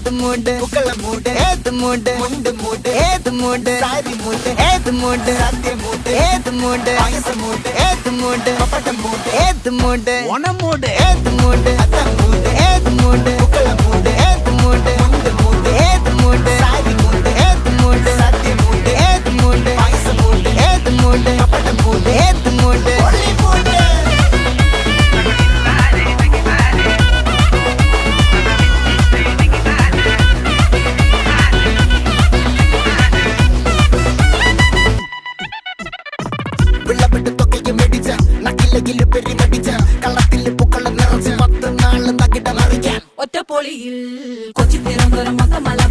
ഏത് മൂട് പുക്കള മൂട് ഏത് മൂട് മുണ്ട് മൂട് ഏത് മൂട് സാരി മൂട് ഏത് മൂട് സദ്യ മൂട് ഏത് മൂട് പായസ മൂട് ഏത് മൂട് പപ്പടം മൂട് ഏത് മൂട് ഓണം മൂട് ഏത് മൂട് അത്തം മൂട് ഏത് മൂട് പുക്കള മൂട് ഏത് മൂട് മുണ്ട് മൂട് ഏത് മൂട് സാരി മൂട് ഏത് മൂട് സദ്യ മൂട് ഏത് മൂട് പായസ മൂട് ഏത് മൂട് പപ്പടം മൂട് ഏത് മൂട് ഒളി മൂട് ഒറ്റപ്പൊളിയിൽ കൊച്ചി തിരുവനന്തപുരം മൊത്തമല